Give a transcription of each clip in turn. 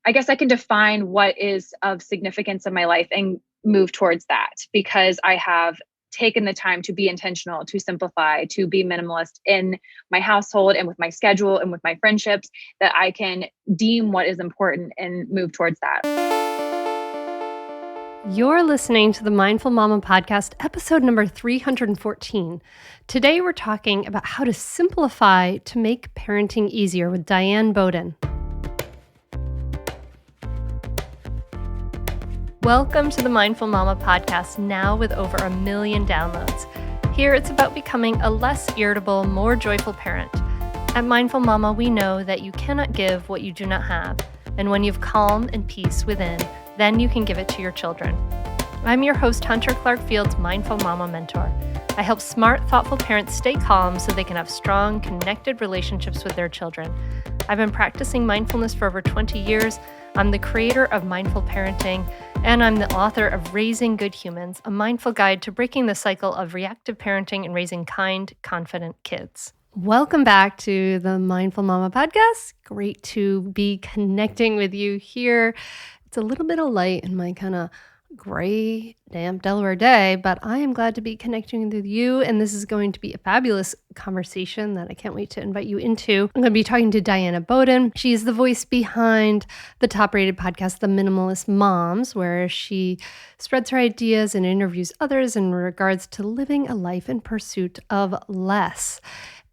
I guess I can define what is of significance in my life and move towards that because I have taken the time to be intentional, to simplify, to be minimalist in my household and with my schedule and with my friendships, that I can deem what is important and move towards that. You're listening to the Mindful Mama podcast, episode number 314. Today we're talking about how to simplify to make parenting easier with Diane Boden. Welcome to the Mindful Mama podcast, now with over 1 million downloads. Here it's about becoming a less irritable, more joyful parent. At Mindful Mama, we know that you cannot give what you do not have, and when you have calm and peace within, then you can give it to your children. I'm your host, Hunter Clark-Field's Mindful Mama mentor. I help smart, thoughtful parents stay calm so they can have strong, connected relationships with their children. I've been practicing mindfulness for over 20 years. I'm the creator of Mindful Parenting, and I'm the author of Raising Good Humans, a mindful guide to breaking the cycle of reactive parenting and raising kind, confident kids. Welcome back to the Mindful Mama podcast. Great to be connecting with you here. It's a little bit of light in my kind of gray, damp Delaware day, but I am glad to be connecting with you, and this is going to be a fabulous conversation that I can't wait to invite you into. I'm going to be talking to Diane Boden. She is the voice behind the top-rated podcast, The Minimalist Moms, where she spreads her ideas and interviews others in regards to living a life in pursuit of less.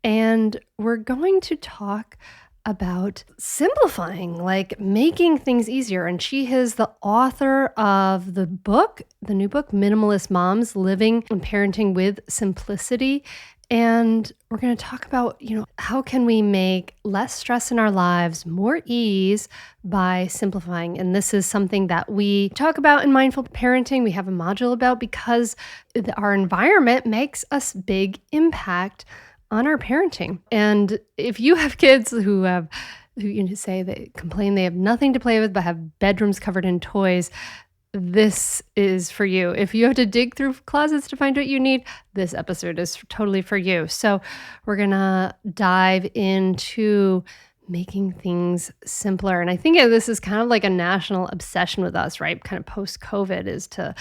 And we're going to talk about simplifying, like making things easier. And she is the author of the new book, Minimalist Moms, Living and Parenting with Simplicity. And we're going to talk about, how can we make less stress in our lives, more ease by simplifying. And this is something that we talk about in Mindful Parenting. We have a module about because our environment makes a big impact on our parenting. And if you have kids who say they complain they have nothing to play with but have bedrooms covered in toys, this is for you. If you have to dig through closets to find what you need, this episode is totally for you. So we're gonna dive into making things simpler. And I think this is kind of like a national obsession with us, right? Kind of post-COVID is to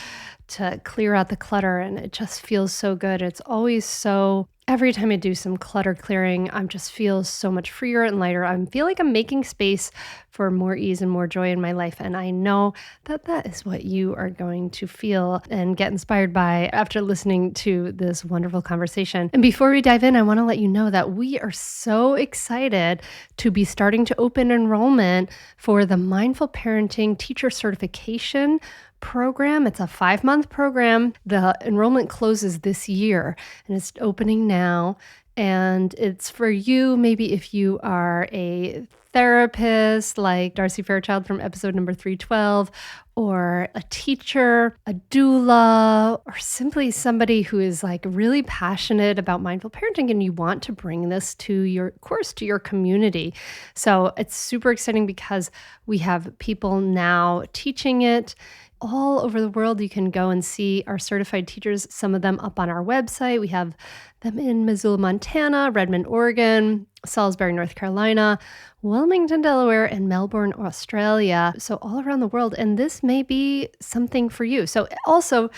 clear out the clutter, and it just feels so good. It's always so, every time I do some clutter clearing, I just feel so much freer and lighter. I feel like I'm making space for more ease and more joy in my life. And I know that that is what you are going to feel and get inspired by after listening to this wonderful conversation. And before we dive in, I want to let you know that we are so excited to be starting to open enrollment for the Mindful Parenting Teacher Certification program. It's a 5-month program. The enrollment closes this year and it's opening now. And it's for you, maybe if you are a therapist like Darcy Fairchild from episode number 312, or a teacher, a doula, or simply somebody who is like really passionate about mindful parenting and you want to bring this to your course, to your community. So it's super exciting because we have people now teaching it all over the world. You can go and see our certified teachers, some of them up on our website. We have them in Missoula, Montana, Redmond, Oregon, Salisbury, North Carolina, Wilmington, Delaware, and Melbourne, Australia. So all around the world. And this may be something for you. So also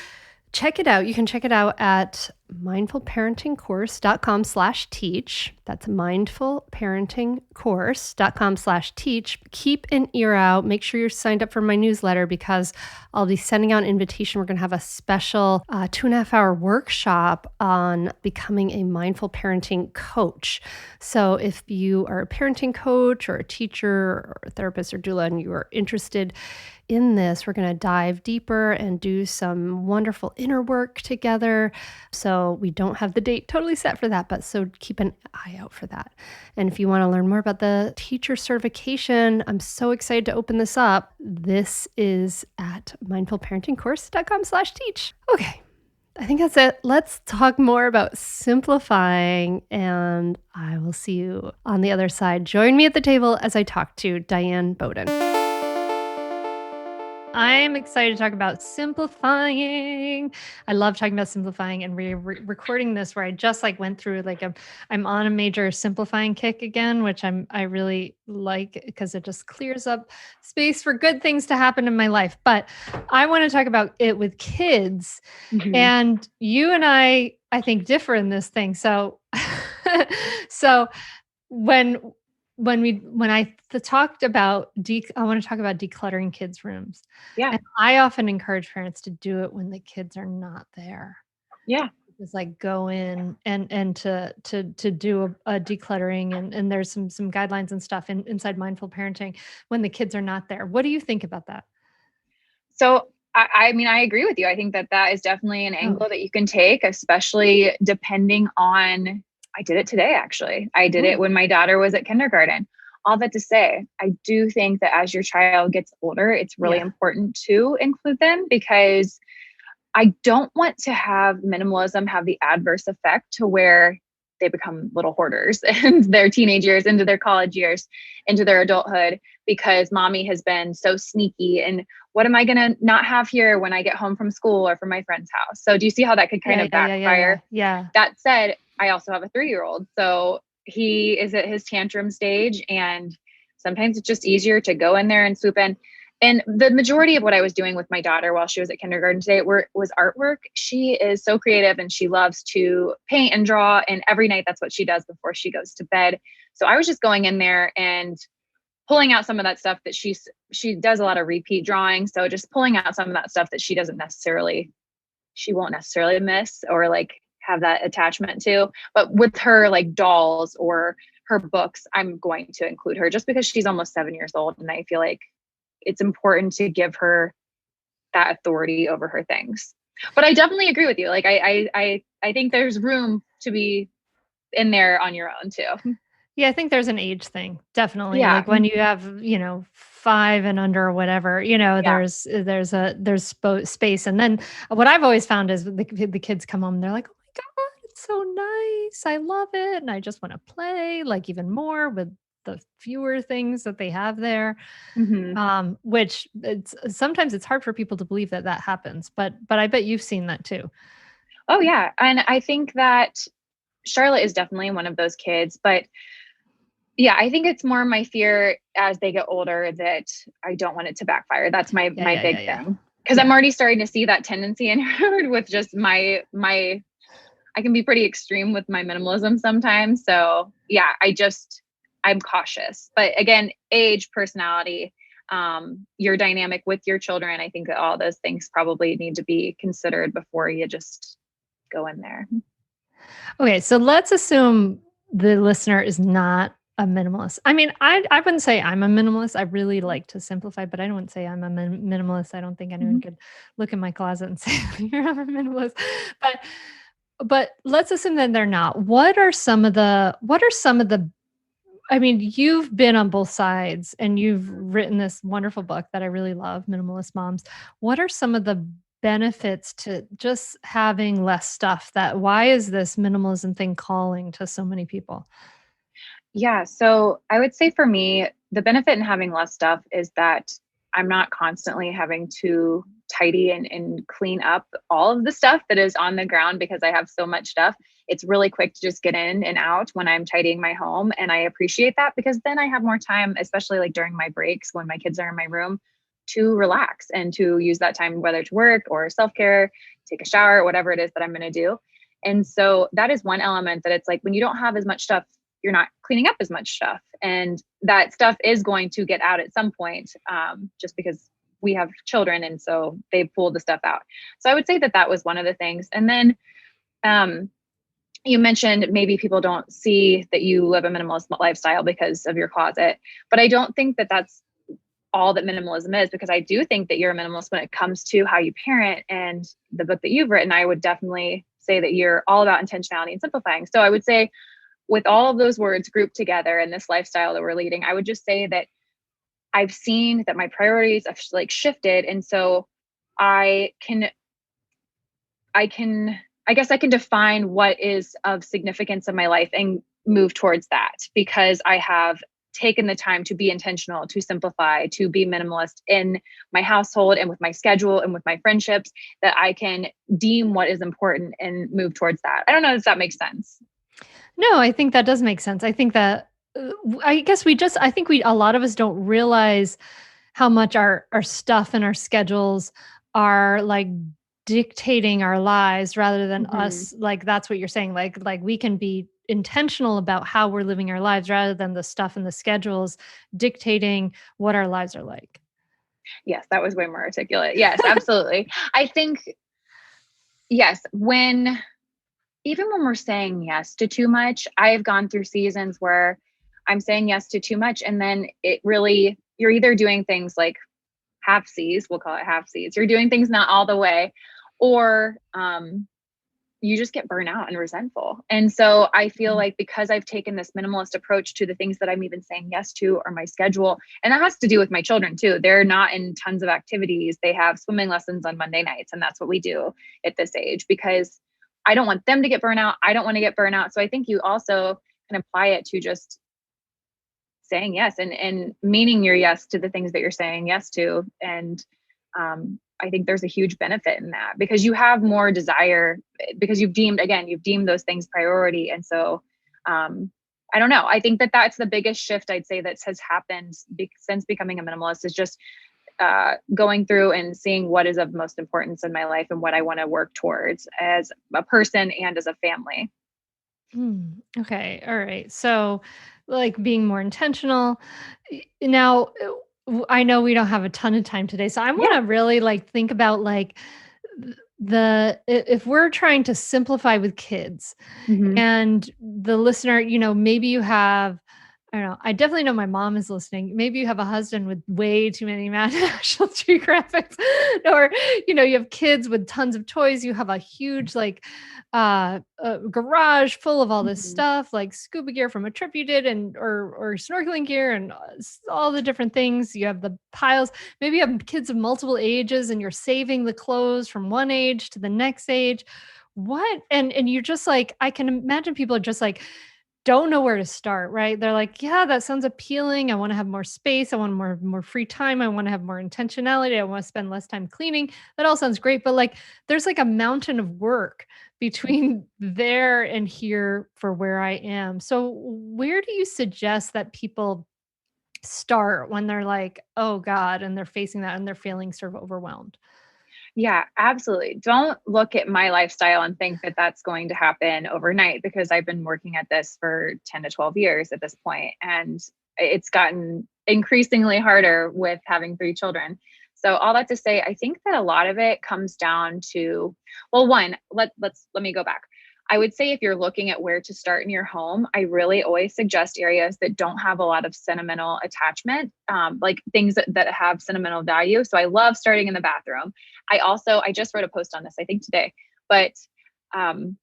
check it out. You can check it out at mindfulparentingcourse.com/teach. That's mindfulparentingcourse.com/teach. Keep an ear out. Make sure you're signed up for my newsletter because I'll be sending out an invitation. We're going to have a special 2.5-hour workshop on becoming a mindful parenting coach. So if you are a parenting coach or a teacher or a therapist or doula and you are interested in this, we're going to dive deeper and do some wonderful inner work together. So we don't have the date totally set for that, but so keep an eye out for that. And if you want to learn more about the teacher certification, I'm so excited to open this up. This is at mindfulparentingcourse.com/teach. Okay. I think that's it. Let's talk more about simplifying, and I will see you on the other side. Join me at the table as I talk to Diane Boden. I'm excited to talk about simplifying. I love talking about simplifying, and we're recording this where I just went through I'm on a major simplifying kick again, which I really like because it just clears up space for good things to happen in my life. But I want to talk about it with kids, Mhm. and you and I think differ in this thing. So, so when talked about I want to talk about decluttering kids' rooms. Yeah. And I often encourage parents to do it when the kids are not there. Yeah. Just go in and to do a decluttering, and there's some guidelines and stuff inside mindful parenting when the kids are not there. What do you think about that? So I mean, I agree with you. I think that that is definitely an Oh. angle that you can take, especially depending on, I did it today, actually. I did it Ooh. when my daughter was at kindergarten. All that to say, I do think that as your child gets older, it's really Yeah. important to include them, because I don't want to have minimalism have the adverse effect to where they become little hoarders in their teenage years, into their college years, into their adulthood, because mommy has been so sneaky. And what am I going to not have here when I get home from school or from my friend's house? So do you see how that could kind Yeah, of yeah, yeah, yeah, yeah. backfire? Yeah. That said, I also have a 3-year-old. So he is at his tantrum stage, and sometimes it's just easier to go in there and swoop in. And the majority of what I was doing with my daughter while she was at kindergarten today was artwork. She is so creative and she loves to paint and draw. And every night that's what she does before she goes to bed. So I was just going in there and pulling out some of that stuff that she does a lot of repeat drawing. So just pulling out some of that stuff that she won't necessarily miss or have that attachment to. But with her dolls or her books, I'm going to include her just because she's almost 7 years old. And I feel like it's important to give her that authority over her things. But I definitely agree with you. I think there's room to be in there on your own too. Yeah, I think there's an age thing, definitely. Yeah. When you have, 5 and under or whatever, Yeah. there's space. And then what I've always found is the kids come home, they're like, "Oh my god, it's so nice. I love it, and I just want to play even more with the fewer things that they have there." Hmm. Which sometimes it's hard for people to believe that that happens, but I bet you've seen that too. Oh yeah. And I think that Charlotte is definitely one of those kids, but yeah, I think it's more my fear as they get older that I don't want it to backfire. That's Yeah, my yeah, yeah, big yeah. thing. Because I'm Yeah. already starting to see that tendency in her with just my I can be pretty extreme with my minimalism sometimes. So yeah, I'm cautious. But again, age, personality, your dynamic with your children, I think that all those things probably need to be considered before you just go in there. Okay, so let's assume the listener is not a minimalist. I mean, I wouldn't say I'm a minimalist. I really like to simplify, but I don't say I'm a minimalist. I don't think anyone Mhm. could look in my closet and say you're a minimalist. But let's assume that they're not. What are some of the I mean, you've been on both sides and you've written this wonderful book that I really love, Minimalist Moms. What are some of the benefits to just having less stuff? Why is this minimalism thing calling to so many people? Yeah. So I would say for me, the benefit in having less stuff is that I'm not constantly having to tidy and clean up all of the stuff that is on the ground because I have so much stuff. It's really quick to just get in and out when I'm tidying my home. And I appreciate that because then I have more time, especially during my breaks when my kids are in my room, to relax and to use that time, whether to work or self care, take a shower, whatever it is that I'm going to do. And so that is one element that it's when you don't have as much stuff, you're not cleaning up as much stuff. And that stuff is going to get out at some point, just because we have children. And so they pull the stuff out. So I would say that that was one of the things. And then um, you mentioned maybe people don't see that you live a minimalist lifestyle because of your closet. But I don't think that that's all that minimalism is, because I do think that you're a minimalist when it comes to how you parent. And the book that you've written, I would definitely say that you're all about intentionality and simplifying. So I would say, with all of those words grouped together in this lifestyle that we're leading, I would just say that I've seen that my priorities have shifted. And so I can, I guess I can define what is of significance in my life and move towards that, because I have taken the time to be intentional, to simplify, to be minimalist in my household and with my schedule and with my friendships, that I can deem what is important and move towards that. I don't know if that makes sense. No, I think that does make sense. I think that I guess I think a lot of us don't realize how much our stuff and our schedules are like dictating our lives rather than Mhm. us, like that's what you're saying, like we can be intentional about how we're living our lives rather than the stuff and the schedules dictating what our lives are like. Yes, that was way more articulate. Yes, absolutely. I think, yes, even when we're saying yes to too much, I've gone through seasons where I'm saying yes to too much. And then you're either doing things like half seas, we'll call it half seas. You're doing things not all the way, or you just get burnt out and resentful. And so I feel Mhm. like because I've taken this minimalist approach to the things that I'm even saying yes to or my schedule, and that has to do with my children too. They're not in tons of activities. They have swimming lessons on Monday nights, and that's what we do at this age because I don't want them to get burnt out. I don't want to get burnt out. So I think you also can apply it to just saying yes and meaning your yes to the things that you're saying yes to. And I think there's a huge benefit in that because you have more desire because you've deemed those things priority. And so I don't know. I think that that's the biggest shift I'd say that has happened since becoming a minimalist is just going through and seeing what is of most importance in my life and what I want to work towards as a person and as a family. Okay. All right. So, like being more intentional. Now, I know we don't have a ton of time today, so I want Yeah. to really like think about like if we're trying to simplify with kids Hmm. and the listener, maybe you have, I don't know, I definitely know my mom is listening. Maybe you have a husband with way too many National Geographics, or, you have kids with tons of toys. You have a huge, like, garage full of all this Hmm. stuff, like scuba gear from a trip you did, and or snorkeling gear, and all the different things. You have the piles. Maybe you have kids of multiple ages, and you're saving the clothes from one age to the next age. What and you're just like, I can imagine people are just like, don't know where to start, right? They're like, "Yeah, that sounds appealing. I wanna have more space. I want more free time. I wanna have more intentionality. I wanna spend less time cleaning." That all sounds great, but, like, there's, like, a mountain of work between there and here for where I am. So, where do you suggest that people start when they're like, "Oh god," and they're facing that and they're feeling sort of overwhelmed? Yeah, absolutely. Don't look at my lifestyle and think that that's going to happen overnight because I've been working at this for 10 to 12 years at this point, and it's gotten increasingly harder with having three children. So all that to say, I think that a lot of it comes down to, well, one, let me go back. I would say if you're looking at where to start in your home, I really always suggest areas that don't have a lot of sentimental attachment, like things that have sentimental value. So I love starting in the bathroom. I just wrote a post on this, I think today, but um,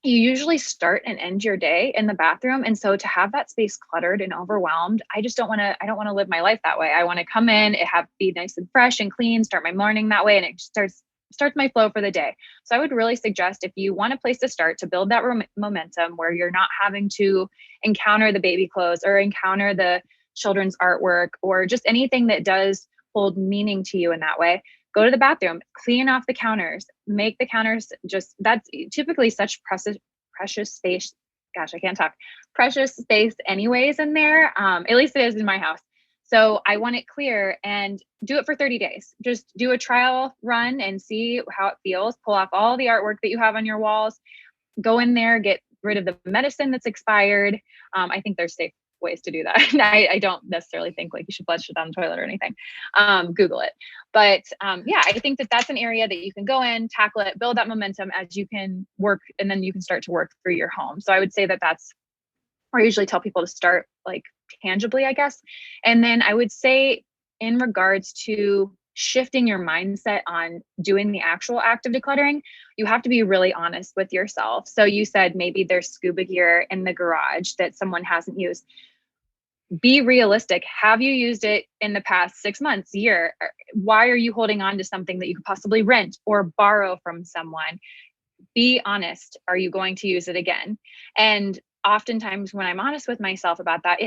you usually start and end your day in the bathroom. And so to have that space cluttered and overwhelmed, I don't want to live my life that way. I want to come in, be nice and fresh and clean, start my morning that way. And it starts my flow for the day. So I would really suggest if you want a place to start to build that momentum where you're not having to encounter the baby clothes or encounter the children's artwork or just anything that does hold meaning to you in that way, go to the bathroom, clean off the counters, make the counters that's typically such precious space. Gosh, I can't talk. Precious space anyways in there. At least it is in my house. So I want it clear and do it for 30 days. Just do a trial run and see how it feels. Pull off all the artwork that you have on your walls. Go in there, get rid of the medicine that's expired. I think there's safe ways to do that. I don't necessarily think like you should flush it down the toilet or anything. Google it. But yeah, I think that that's an area that you can go in, tackle it, build that momentum as you can work, and then you can start to work through your home. So I would say that that's where I usually tell people to start, like tangibly, I guess. And then I would say in regards to shifting your mindset on doing the actual act of decluttering, you have to be really honest with yourself. So you said maybe there's scuba gear in the garage that someone hasn't used. Be realistic. Have you used it in the past 6 months, year? Why are you holding on to something that you could possibly rent or borrow from someone? Be honest. Are you going to use it again? And oftentimes when I'm honest with myself about that,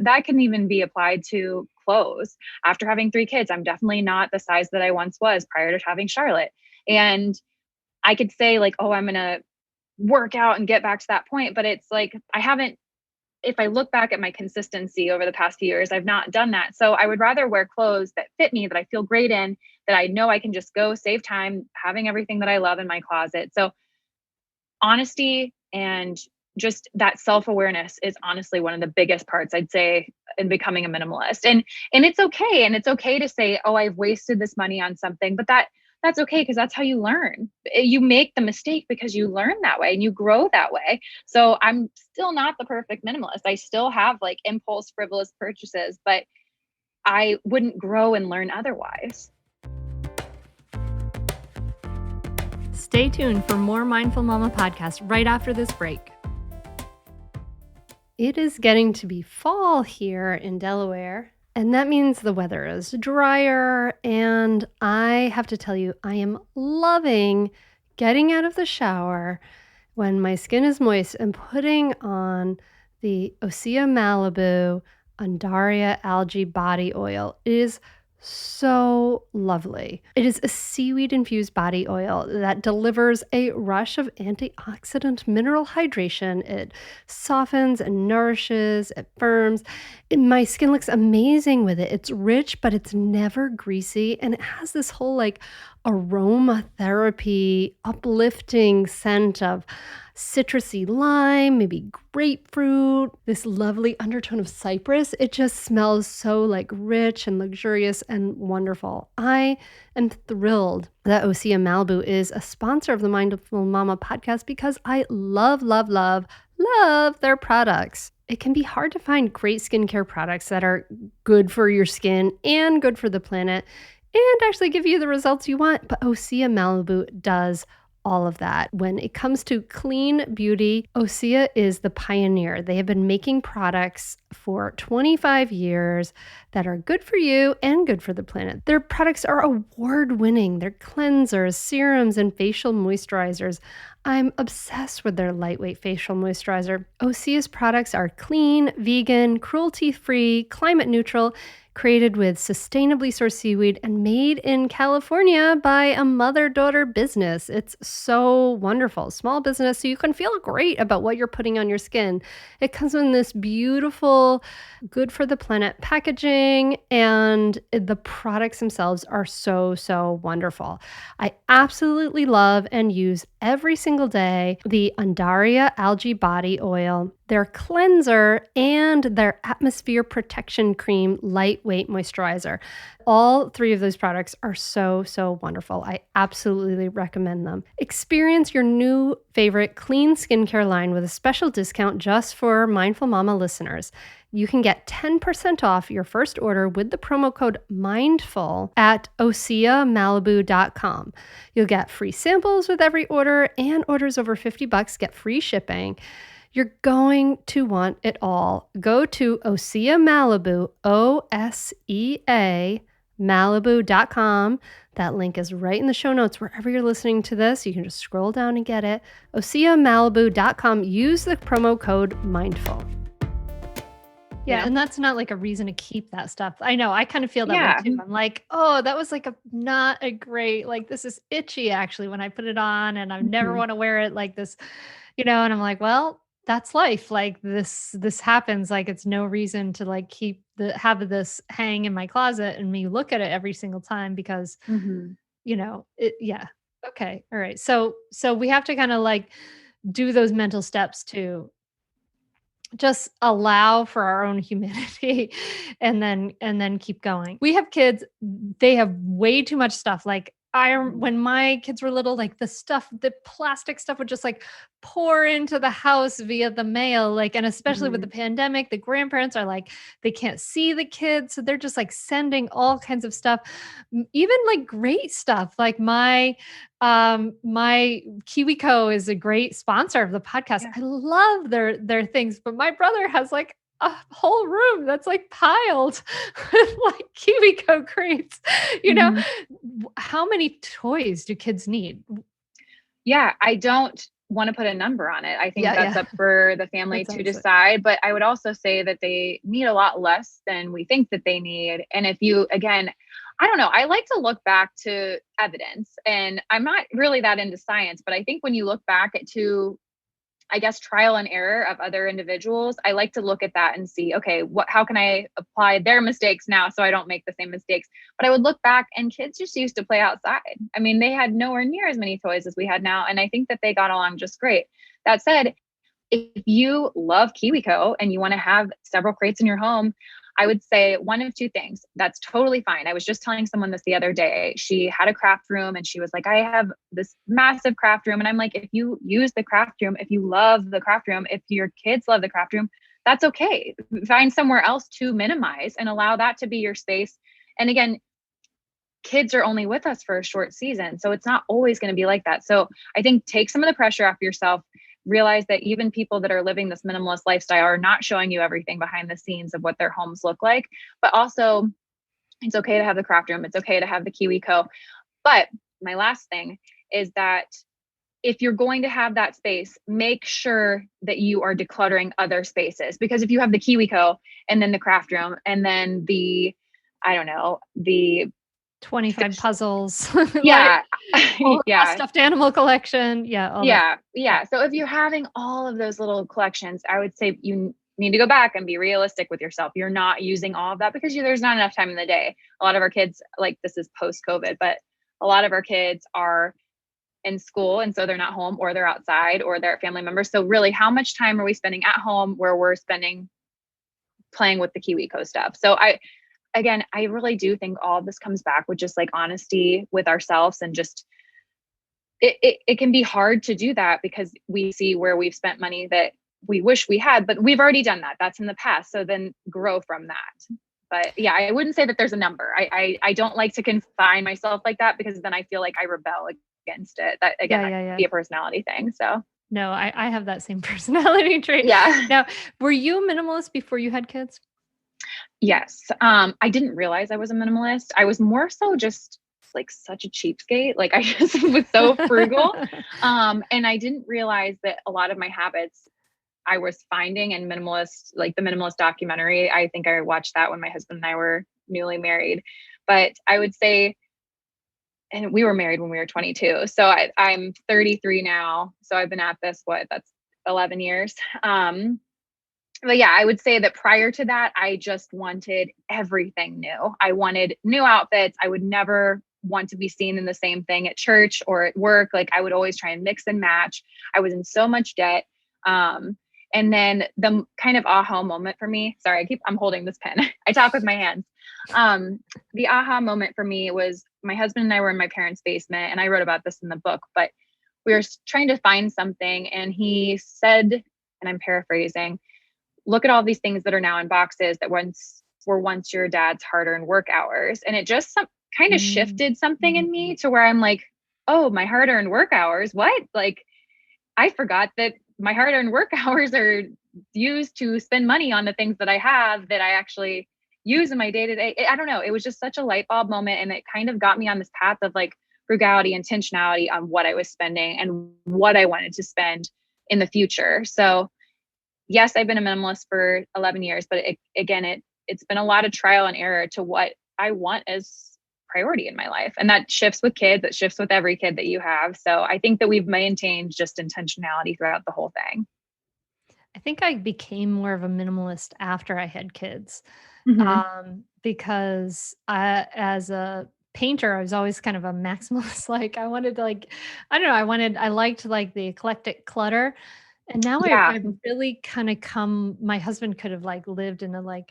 that can even be applied to clothes. After having 3 kids, I'm definitely not the size that I once was prior to having Charlotte. And I could say like, oh, I'm going to work out and get back to that point. But it's like, if I look back at my consistency over the past few years, I've not done that. So I would rather wear clothes that fit me, that I feel great in, that I know I can just go save time having everything that I love in my closet. So honesty and just that self-awareness is honestly one of the biggest parts, I'd say, in becoming a minimalist. And it's okay. And it's okay to say, oh, I've wasted this money on something, but that's okay, because that's how you learn. You make the mistake because you learn that way and you grow that way. So I'm still not the perfect minimalist. I still have like impulse, frivolous purchases, but I wouldn't grow and learn otherwise. Stay tuned for more Mindful Mama podcast right after this break. It is getting to be fall here in Delaware, and that means the weather is drier, and I have to tell you, I am loving getting out of the shower when my skin is moist and putting on the Osea Malibu Andaria Algae Body Oil. It is so lovely. It is a seaweed-infused body oil that delivers a rush of antioxidant mineral hydration. It softens and nourishes, it firms. My skin looks amazing with it. It's rich, but it's never greasy, and it has this whole like aromatherapy, uplifting scent of citrusy lime, maybe grapefruit, this lovely undertone of cypress. It just smells so like rich and luxurious and wonderful. I am thrilled that Osea Malibu is a sponsor of the Mindful Mama podcast because I love, love, love, love their products. It can be hard to find great skincare products that are good for your skin and good for the planet and actually give you the results you want, but Osea Malibu does all of that. When it comes to clean beauty, Osea is the pioneer. They have been making products for 25 years that are good for you and good for the planet. Their products are award-winning. They're cleansers, serums, and facial moisturizers. I'm obsessed with their lightweight facial moisturizer. Osea's products are clean, vegan, cruelty-free, climate neutral, created with sustainably sourced seaweed and made in California by a mother-daughter business. It's so wonderful. Small business, so you can feel great about what you're putting on your skin. It comes in this beautiful, good for the planet packaging, and the products themselves are so, so wonderful. I absolutely love and use every single day the Andaria Algae Body Oil, their cleanser, and their atmosphere protection cream lightweight moisturizer. All 3 of those products are so, so wonderful. I absolutely recommend them. Experience your new favorite clean skincare line with a special discount just for Mindful Mama listeners. You can get 10% off your first order with the promo code MINDFUL at OseaMalibu.com. You'll get free samples with every order, and orders over $50 get free shipping. You're going to want it all. Go to Osea Malibu, OSEA Malibu.com. That link is right in the show notes wherever you're listening to this. You can just scroll down and get it. OseaMalibu.com. Use the promo code MINDFUL. Yeah, and that's not like a reason to keep that stuff. I know, I kind of feel that way too. I'm like, oh, that was like not a great, like this is itchy actually when I put it on, and I never want to wear it like this, and I'm like, well, that's life. Like this happens. Like it's no reason to like have this hang in my closet and me look at it every single time because, yeah. Okay. All right. So we have to kind of like do those mental steps to just allow for our own humanity and then keep going. We have kids, they have way too much stuff. Like when my kids were little, like the plastic stuff would just like pour into the house via the mail. Like, and especially with the pandemic, the grandparents are like, they can't see the kids. So they're just like sending all kinds of stuff, even like great stuff. Like my KiwiCo is a great sponsor of the podcast. Yeah. I love their things, but my brother has like a whole room that's like piled with like KiwiCo crates. How many toys do kids need? Yeah, I don't want to put a number on it. I think Yeah, that's yeah. up for the family That's to obviously. decide. But I would also say that they need a lot less than we think that they need. And if you, again, I don't know, I like to look back to evidence, and I'm not really that into science, but I think when you look back to, I guess, trial and error of other individuals, I like to look at that and see, okay, how can I apply their mistakes now so I don't make the same mistakes? But I would look back, and kids just used to play outside. I mean, they had nowhere near as many toys as we had now. And I think that they got along just great. That said, if you love KiwiCo and you want to have several crates in your home, I would say one of two things. That's totally fine. I was just telling someone this the other day. She had a craft room and she was like, I have this massive craft room. And I'm like, if you use the craft room, if you love the craft room, if your kids love the craft room, that's okay. Find somewhere else to minimize and allow that to be your space. And again, kids are only with us for a short season, so it's not always going to be like that. So I think take some of the pressure off yourself. Realize that even people that are living this minimalist lifestyle are not showing you everything behind the scenes of what their homes look like. But also, it's okay to have the craft room. It's okay to have the KiwiCo. But my last thing is that if you're going to have that space, make sure that you are decluttering other spaces. Because if you have the KiwiCo and then the craft room and then the, I don't know, the 25 puzzles. yeah, Whole yeah, stuffed animal collection. Yeah, all that. yeah. So if you're having all of those little collections, I would say you need to go back and be realistic with yourself. You're not using all of that because there's not enough time in the day. A lot of our kids, like, this is post-COVID, but a lot of our kids are in school, and so they're not home, or they're outside, or they're family members. So really, how much time are we spending at home where we're spending playing with the KiwiCo stuff? So again, I really do think all of this comes back with just like honesty with ourselves, and just it can be hard to do that because we see where we've spent money that we wish we had, but we've already done that. That's in the past. So then grow from that. But yeah, I wouldn't say that there's a number. I don't like to confine myself like that, because then I feel like I rebel against it. That again, Yeah, that yeah, could yeah. be a personality thing. So No, I have that same personality trait. yeah. Now, were you a minimalist before you had kids? Yes. I didn't realize I was a minimalist. I was more so just like such a cheapskate. Like, I just was so frugal. And I didn't realize that a lot of my habits I was finding in minimalist, like the Minimalist documentary. I think I watched that when my husband and I were newly married. But I would say, and we were married when we were 22. So I'm 33 now. So I've been at this, that's 11 years. But yeah, I would say that prior to that, I just wanted everything new. I wanted new outfits. I would never want to be seen in the same thing at church or at work. Like, I would always try and mix and match. I was in so much debt. And then the kind of aha moment for me, sorry, I'm holding this pen. I talk with my hands. The aha moment for me was my husband and I were in my parents' basement, and I wrote about this in the book, but we were trying to find something. And he said, and I'm paraphrasing, look at all these things that are now in boxes that were once your dad's hard-earned work hours. And it just kind of shifted something in me to where I'm like, oh, my hard-earned work hours, what? Like, I forgot that my hard-earned work hours are used to spend money on the things that I have that I actually use in my day-to-day. I don't know. It was just such a light bulb moment. And it kind of got me on this path of like frugality, intentionality on what I was spending and what I wanted to spend in the future. So yes, I've been a minimalist for 11 years, but it's been a lot of trial and error to what I want as priority in my life. And that shifts with kids, it shifts with every kid that you have. So I think that we've maintained just intentionality throughout the whole thing. I think I became more of a minimalist after I had kids. Mm-hmm. Because as a painter, I was always kind of a maximalist. Like, I wanted to, like, I don't know, I liked like the eclectic clutter. And now Yeah. I've really kind of my husband could have like lived in a like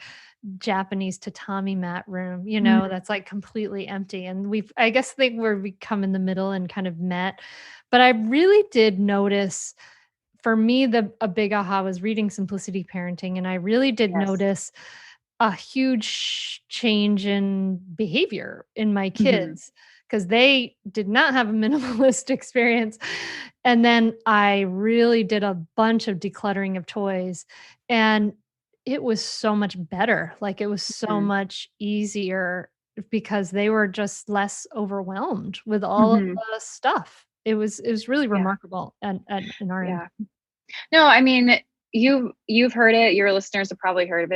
Japanese tatami mat room, that's like completely empty. And I guess we come in the middle and kind of met. But I really did notice, for me, a big aha was reading Simplicity Parenting. And I really did Yes. notice a huge change in behavior in my Mm-hmm. kids, because they did not have a minimalist experience. And then I really did a bunch of decluttering of toys, and it was so much better. Like, it was so much easier because they were just less overwhelmed with all of Mm-hmm. the stuff. it was really Yeah. remarkable in our end. Yeah. No, I mean, you've heard it. Your listeners have probably heard of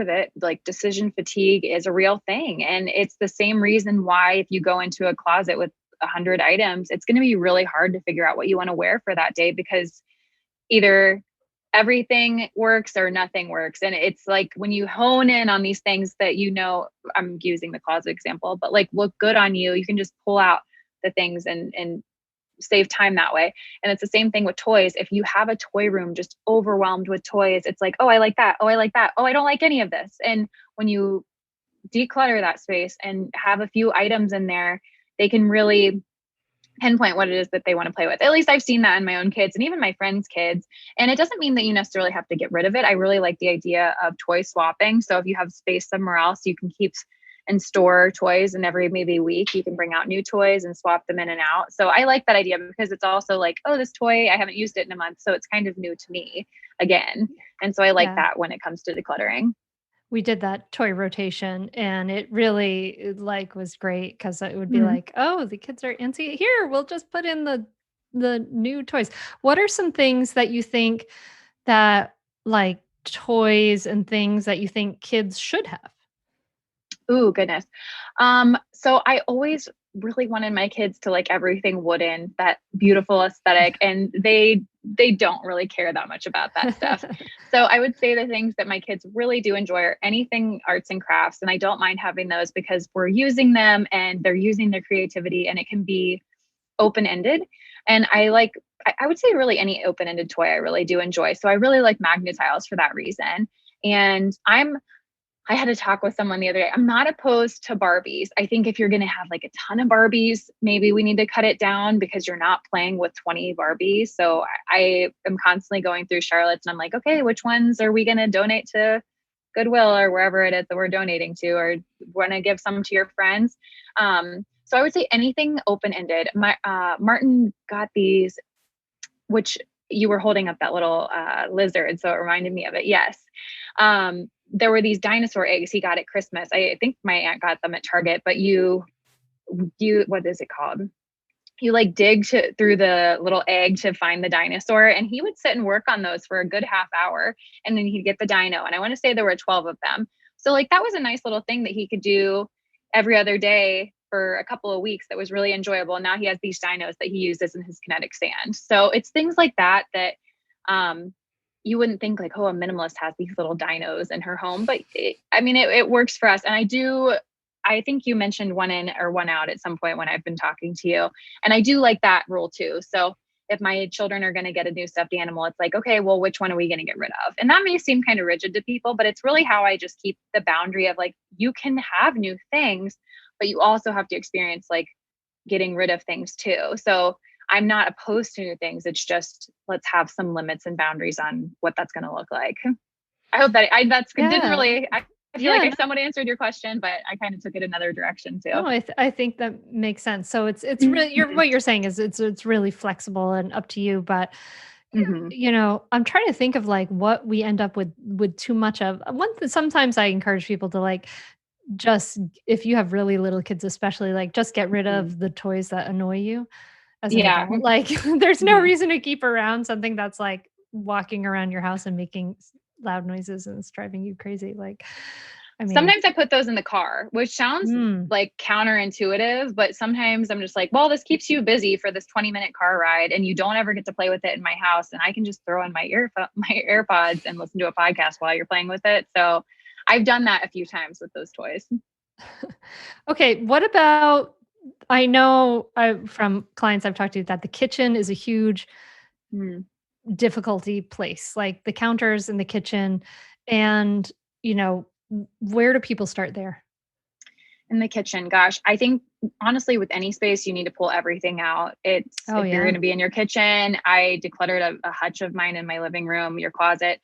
it. Like decision fatigue is a real thing. And it's the same reason why if you go into a closet with 100 items, it's going to be really hard to figure out what you want to wear for that day because either everything works or nothing works. And it's like when you hone in on these things that, I'm using the closet example, but like look good on you, you can just pull out the things and save time that way. And it's the same thing with toys. If you have a toy room just overwhelmed with toys, it's like, oh, I like that. Oh, I like that. Oh, I don't like any of this. And when you declutter that space and have a few items in there, they can really pinpoint what it is that they want to play with. At least I've seen that in my own kids and even my friends' kids. And it doesn't mean that you necessarily have to get rid of it. I really like the idea of toy swapping. So if you have space somewhere else, you can keep and store toys, and every maybe week you can bring out new toys and swap them in and out. So I like that idea because it's also like, oh, this toy, I haven't used it in a month. So it's kind of new to me again. And so I like that when it comes to decluttering. We did that toy rotation and it really was great because it would be like, oh, the kids are antsy. Here, we'll just put in the new toys. What are some things that you think that like toys and things that you think kids should have? Ooh, goodness. So I always really wanted my kids to like everything wooden, that beautiful aesthetic, and they don't really care that much about that stuff. So I would say the things that my kids really do enjoy are anything arts and crafts, and I don't mind having those because we're using them and they're using their creativity, and it can be open-ended. And I would say really any open-ended toy I really do enjoy. So I really like magnet tiles for that reason. And I had a talk with someone the other day. I'm not opposed to Barbies. I think if you're going to have like a ton of Barbies, maybe we need to cut it down because you're not playing with 20 Barbies. So I am constantly going through Charlotte's and I'm like, okay, which ones are we going to donate to Goodwill or wherever it is that we're donating to, or want to give some to your friends? So I would say anything open-ended. Martin got these, which you were holding up that little lizard. So it reminded me of it. Yes. There were these dinosaur eggs he got at Christmas. I think my aunt got them at Target, but you, what is it called? You like dig through the little egg to find the dinosaur. And he would sit and work on those for a good half hour. And then he'd get the dino. And I want to say there were 12 of them. So like, that was a nice little thing that he could do every other day for a couple of weeks. That was really enjoyable. And now he has these dinos that he uses in his kinetic sand. So it's things like that, you wouldn't think like, oh, a minimalist has these little dinos in her home, but it works for us. And I think you mentioned one in or one out at some point when I've been talking to you. And I do like that rule too. So if my children are going to get a new stuffed animal, it's like, okay, well, which one are we going to get rid of? And that may seem kind of rigid to people, but it's really how I just keep the boundary of like, you can have new things, but you also have to experience like getting rid of things too. So I'm not opposed to new things. It's just, let's have some limits and boundaries on what that's going to look like. I hope that didn't really, I feel like I somewhat answered your question, but I kind of took it another direction too. No, I think that makes sense. So it's really, what you're saying is it's really flexible and up to you, but I'm trying to think of like what we end up with too much of. Sometimes I encourage people to like, just if you have really little kids, especially like just get rid of the toys that annoy you. As an adult. Like there's no reason to keep around something that's like walking around your house and making loud noises and it's driving you crazy. Like, sometimes I put those in the car, which sounds like counterintuitive, but sometimes I'm just like, well, this keeps you busy for this 20-minute car ride and you don't ever get to play with it in my house. And I can just throw in my AirPods and listen to a podcast while you're playing with it. So I've done that a few times with those toys. Okay. What about, I know from clients I've talked to that the kitchen is a huge difficulty place, like the counters in the kitchen. And, where do people start there? In the kitchen, gosh, I think honestly, with any space, you need to pull everything out. If you're going to be in your kitchen, I decluttered a hutch of mine in my living room, your closet.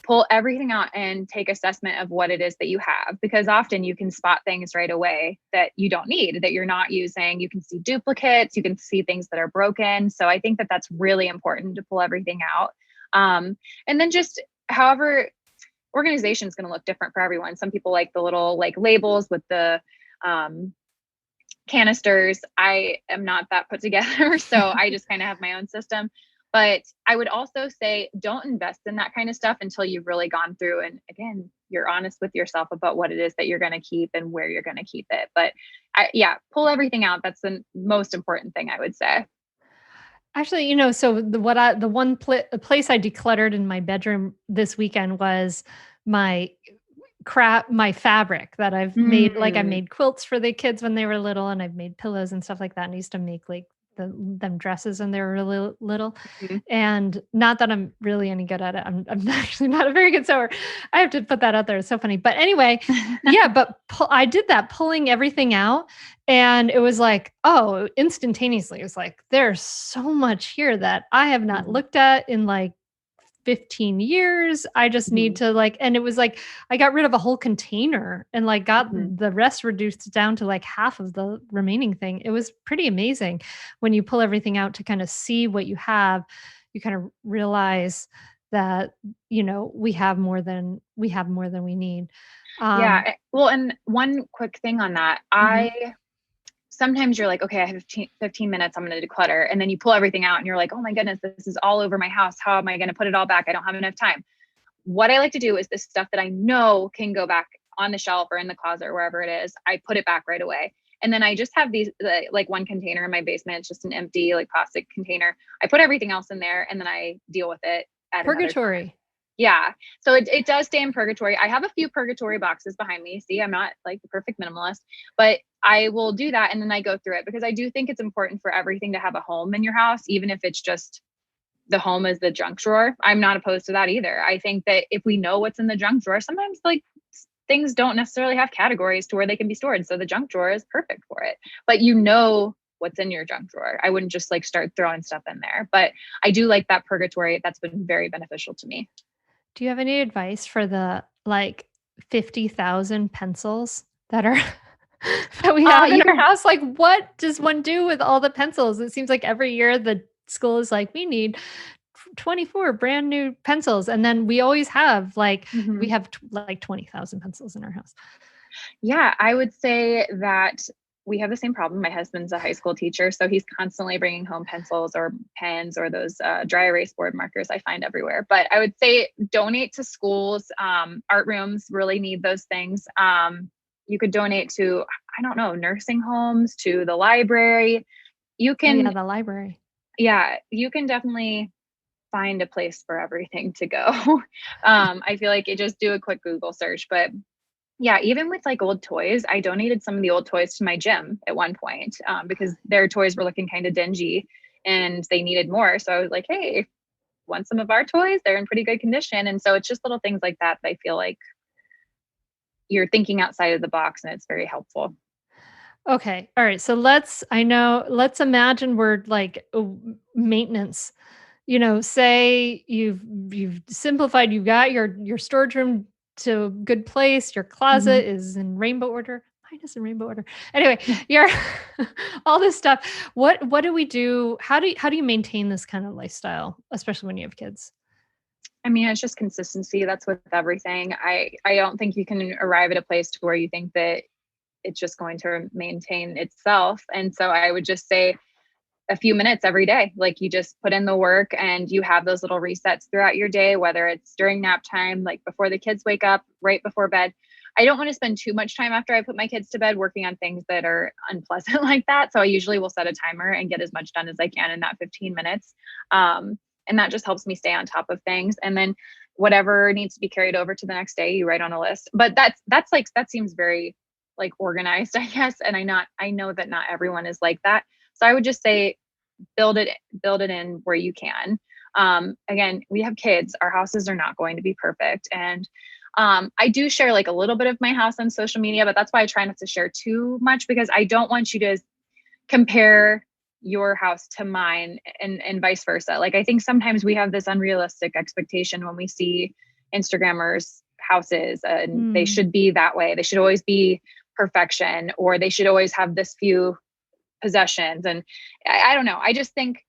Pull everything out and take assessment of what it is that you have, because often you can spot things right away that you don't need, that you're not using. You can see duplicates, you can see things that are broken. So I think that that's really important to pull everything out. And then just however, organization is going to look different for everyone. Some people like the little like labels with the canisters. I am not that put together. So I just kind of have my own system. But I would also say don't invest in that kind of stuff until you've really gone through. And again, you're honest with yourself about what it is that you're going to keep and where you're going to keep it. But pull everything out. That's the most important thing I would say. Actually, so the one place I decluttered in my bedroom this weekend was my my fabric that I've made. Like I made quilts for the kids when they were little, and I've made pillows and stuff like that. And I used to make like them dresses when they were really little. Mhm. And not that I'm really any good at it. I'm actually not a very good sewer. I have to put that out there. It's so funny. But anyway, yeah, but I did that, pulling everything out. And it was like, oh, instantaneously, it was like, there's so much here that I have not looked at in like 15 years. I just need to and it was like, I got rid of a whole container and like got the rest reduced down to like half of the remaining thing. It was pretty amazing when you pull everything out to kind of see what you have. You kind of realize that, we have more than we need. Well, and one quick thing on that, sometimes you're like, okay, I have 15 minutes, I'm going to declutter. And then you pull everything out and you're like, oh my goodness, this is all over my house. How am I going to put it all back? I don't have enough time. What I like to do is this stuff that I know can go back on the shelf or in the closet or wherever it is, I put it back right away. And then I just have these, like one container in my basement. It's just an empty like plastic container. I put everything else in there and then I deal with it at Purgatory. Yeah. So it does stay in purgatory. I have a few purgatory boxes behind me. See, I'm not like the perfect minimalist, but I will do that. And then I go through it because I do think it's important for everything to have a home in your house, even if it's just the home is the junk drawer. I'm not opposed to that either. I think that if we know what's in the junk drawer, sometimes like things don't necessarily have categories to where they can be stored. So the junk drawer is perfect for it, but what's in your junk drawer. I wouldn't just like start throwing stuff in there, but I do like that purgatory. That's been very beneficial to me. Do you have any advice for the like 50,000 pencils that are that we have in our house? Like, what does one do with all the pencils? It seems like every year the school is like, we need 24 brand new pencils. And then we always have we have like 20,000 pencils in our house. Yeah, I would say that we have the same problem. My husband's a high school teacher, so he's constantly bringing home pencils or pens or those dry erase board markers I find everywhere. But I would say donate to schools. Art rooms really need those things. You could donate to, I don't know, nursing homes, to the library. You can, the library. Yeah, you can definitely find a place for everything to go. I feel like just do a quick Google search, but yeah, even with like old toys, I donated some of the old toys to my gym at one point because their toys were looking kind of dingy and they needed more. So I was like, hey, want some of our toys? They're in pretty good condition. And so it's just little things like that I feel like you're thinking outside of the box and it's very helpful. Okay. All right. So let's imagine we're like maintenance. Say you've simplified, you've got your storage room to a good place. Your closet is in rainbow order. Mine is in rainbow order. Anyway, you're all this stuff. What do we do? How do you maintain this kind of lifestyle, especially when you have kids? I mean, it's just consistency. That's with everything. I don't think you can arrive at a place to where you think that it's just going to maintain itself. And so I would just say a few minutes every day. Like you just put in the work and you have those little resets throughout your day, whether it's during nap time, like before the kids wake up, right before bed. I don't want to spend too much time after I put my kids to bed working on things that are unpleasant like that. So I usually will set a timer and get as much done as I can in that 15 minutes. And that just helps me stay on top of things. And then whatever needs to be carried over to the next day, you write on a list. But that seems very like organized, I guess. And I know that not everyone is like that. So I would just say, build it in where you can. Again, we have kids, our houses are not going to be perfect. And I do share like a little bit of my house on social media, but that's why I try not to share too much because I don't want you to compare your house to mine and vice versa. Like, I think sometimes we have this unrealistic expectation when we see Instagrammers' houses and they should be that way. They should always be perfection, or they should always have this few possessions. And I don't know. I just think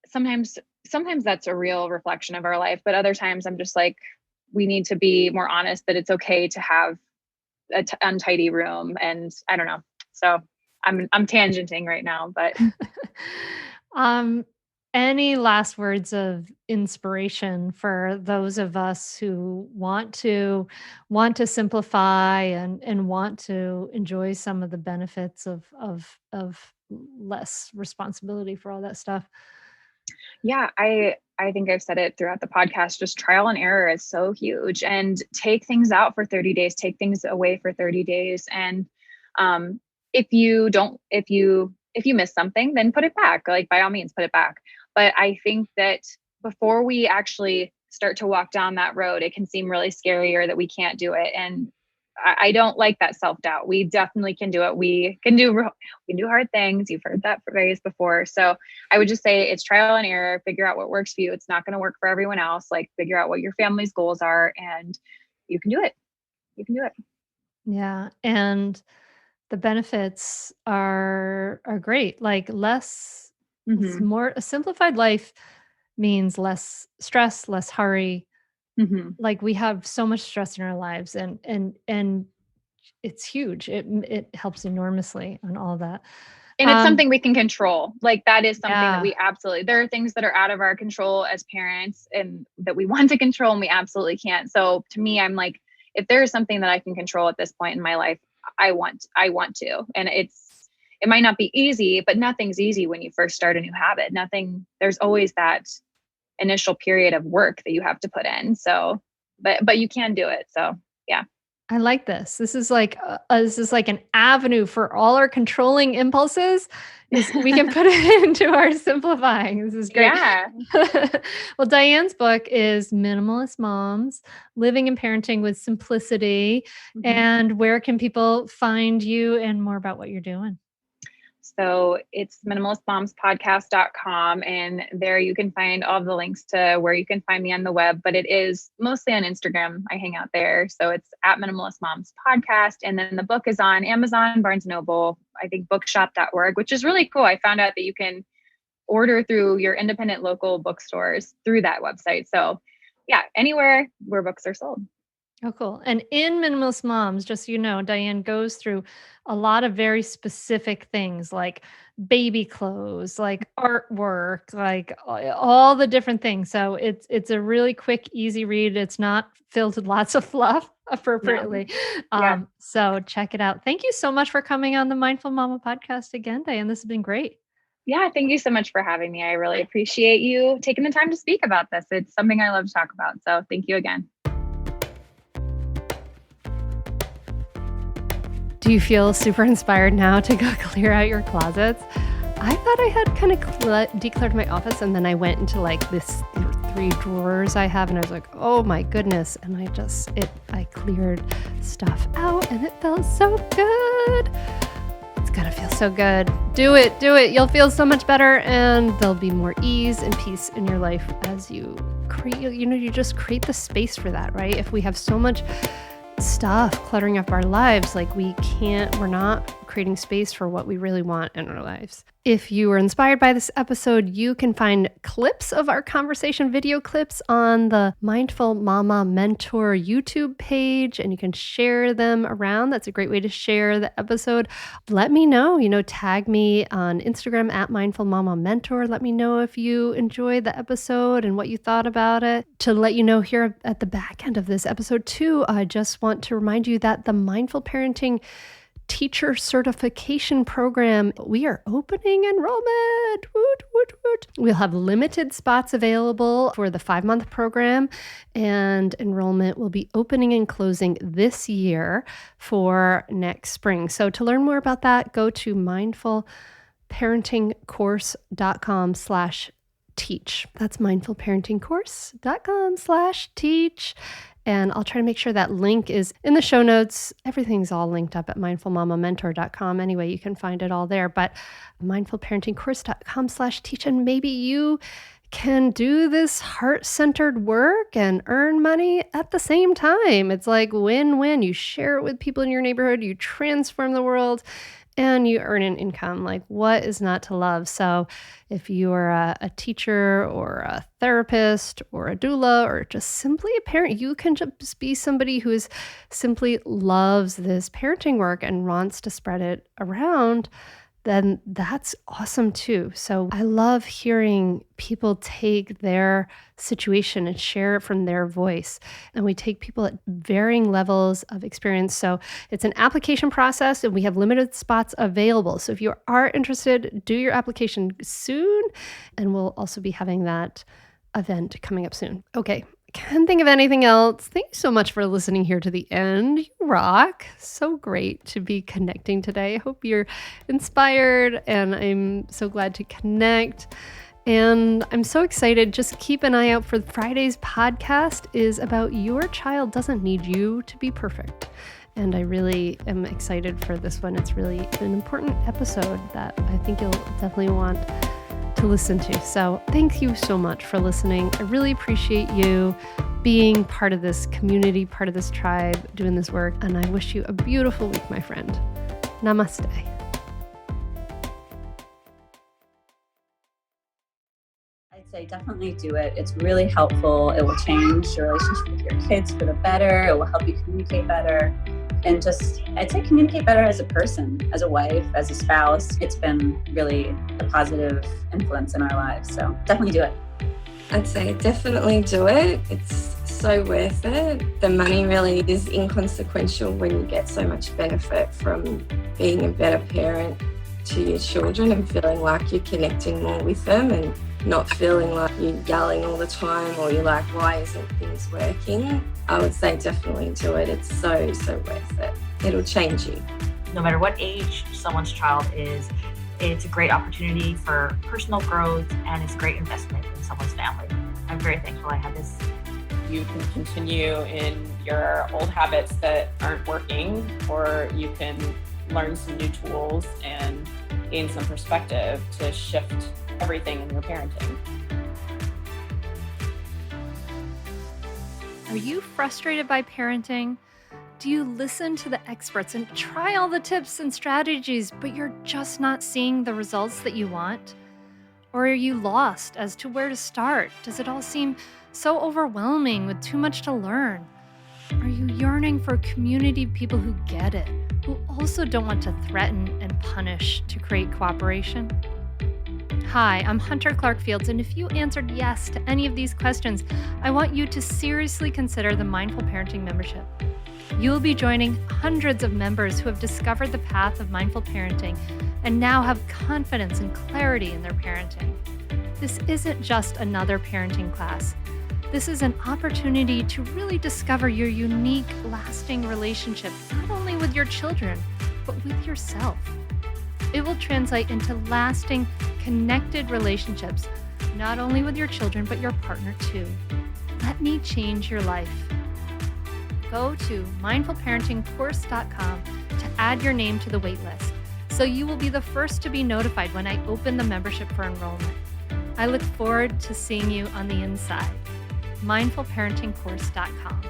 sometimes that's a real reflection of our life, but other times I'm just like, we need to be more honest that it's okay to have an untidy room. And I don't know. So I'm tangenting right now, but Um, any last words of inspiration for those of us who want to simplify and want to enjoy some of the benefits of less responsibility for all that stuff? yeah, I think I've said it throughout the podcast, just trial and error is so huge, and take things out for 30 days, take things away for 30 days. And um, if you miss something, then put it back. Like by all means, put it back. But I think that before we actually start to walk down that road, it can seem really scary or that we can't do it. And I don't like that self-doubt. We definitely can do it. We can do hard things. You've heard that phrase before. So I would just say it's trial and error. Figure out what works for you. It's not going to work for everyone else. Like figure out what your family's goals are, and you can do it. You can do it. Yeah, and the benefits are great. Like Hmm. more a simplified life means less stress, less hurry. Hmm. Like we have so much stress in our lives and it's huge. It helps enormously on all that. And it's Um, something we can control. Like that is something that yeah. we absolutely, there are things that are out of our control as parents and that we want to control and we absolutely can't. So to me, I'm like, if there is something that I can control at this point in my life, I want to. And it might not be easy, but nothing's easy when you first start a new habit. There's always that initial period of work that you have to put in. So, but you can do it. So yeah. I like this. This is like an avenue for all our controlling impulses is we can put it into our simplifying. This is great. Yeah. Well, Diane's book is Minimalist Moms, Living and Parenting with Simplicity. Mhm. And where can people find you and more about what you're doing? So it's minimalistmomspodcast.com. And there you can find all of the links to where you can find me on the web, but it is mostly on Instagram. I hang out there. So it's at Minimalist Moms Podcast. And then the book is on Amazon, Barnes and Noble, I think bookshop.org, which is really cool. I found out that you can order through your independent local bookstores through that website. So yeah, anywhere where books are sold. Oh, cool. And in Minimalist Moms, just so you know, Diane goes through a lot of very specific things like baby clothes, like artwork, like all the different things. So it's a really quick, easy read. It's not filled with lots of fluff No. appropriately. Yeah. So check it out. Thank you so much for coming on the Mindful Mama podcast again, Diane. This has been great. Yeah, thank you so much for having me. I really appreciate you taking the time to speak about this. It's something I love to talk about. So thank you again. Do you feel super inspired now to go clear out your closets? I thought I had kind of decluttered my office, and then I went into like this 3 drawers I have, and I was like, oh my goodness. And I cleared stuff out, and it felt so good. It's gotta feel so good. Do it. You'll feel so much better, and there'll be more ease and peace in your life as you create, you just create the space for that, right? If we have so much stuff cluttering up our lives, like we're not creating space for what we really want in our lives. If you were inspired by this episode, you can find clips of our conversation, video clips on the Mindful Mama Mentor YouTube page, and you can share them around. That's a great way to share the episode. Let me know, tag me on Instagram at Mindful Mama Mentor. Let me know if you enjoyed the episode and what you thought about it. To let you know here at the back end of this episode too, I just want to remind you that the Mindful Parenting Teacher Certification Program, we are opening enrollment. Woot, woot, woot. We'll have limited spots available for the 5-month program, and enrollment will be opening and closing this year for next spring. So to learn more about that, go to mindfulparentingcourse.com/teach. That's mindfulparentingcourse.com/teach. And I'll try to make sure that link is in the show notes. Everything's all linked up at mindfulmamamentor.com. Anyway, you can find it all there. But mindfulparentingcourse.com/teach. And maybe you can do this heart-centered work and earn money at the same time. It's like win-win. You share it with people in your neighborhood, you transform the world, and you earn an income. Like, what is not to love? So if you're a teacher or a therapist or a doula or just simply a parent, you can just be somebody who is simply loves this parenting work and wants to spread it around, then that's awesome too. So I love hearing people take their situation and share it from their voice. And we take people at varying levels of experience. So it's an application process and we have limited spots available. So if you are interested, do your application soon. And we'll also be having that event coming up soon. Okay. Can't think of anything else. Thank you so much for listening here to the end. You rock. So great to be connecting today. I hope you're inspired, and I'm so glad to connect. And I'm so excited. Just keep an eye out for Friday's podcast is about your child doesn't need you to be perfect. And I really am excited for this one. It's really an important episode that I think you'll definitely want to listen to. So thank you so much for listening. I really appreciate you being part of this community, part of this tribe, doing this work. And I wish you a beautiful week, my friend. Namaste. I'd say definitely do it. It's really helpful. It will change your relationship with your kids for the better. It will help you communicate better. And just, I'd say communicate better as a person, as a wife, as a spouse. It's been really a positive influence in our lives. So definitely do it. I'd say definitely do it. It's so worth it. The money really is inconsequential when you get so much benefit from being a better parent to your children and feeling like you're connecting more with them and not feeling like you're yelling all the time or you're like, why isn't things working? I would say definitely do it. It's so worth it. It'll change you. No matter what age someone's child is, it's a great opportunity for personal growth and it's a great investment in someone's family. I'm very thankful I had this. You can continue in your old habits that aren't working, or you can learn some new tools and gain some perspective to shift everything in your parenting. Are you frustrated by parenting? Do you listen to the experts and try all the tips and strategies, but you're just not seeing the results that you want? Or are you lost as to where to start? Does it all seem so overwhelming with too much to learn? Are you yearning for a community of people who get it, who also don't want to threaten and punish to create cooperation? Hi, I'm Hunter Clark-Fields, and if you answered yes to any of these questions, I want you to seriously consider the Mindful Parenting membership. You'll be joining hundreds of members who have discovered the path of mindful parenting and now have confidence and clarity in their parenting. This isn't just another parenting class. This is an opportunity to really discover your unique, lasting relationship, not only with your children, but with yourself. It will translate into lasting, connected relationships, not only with your children, but your partner too. Let me change your life. Go to mindfulparentingcourse.com to add your name to the waitlist, so you will be the first to be notified when I open the membership for enrollment. I look forward to seeing you on the inside. mindfulparentingcourse.com.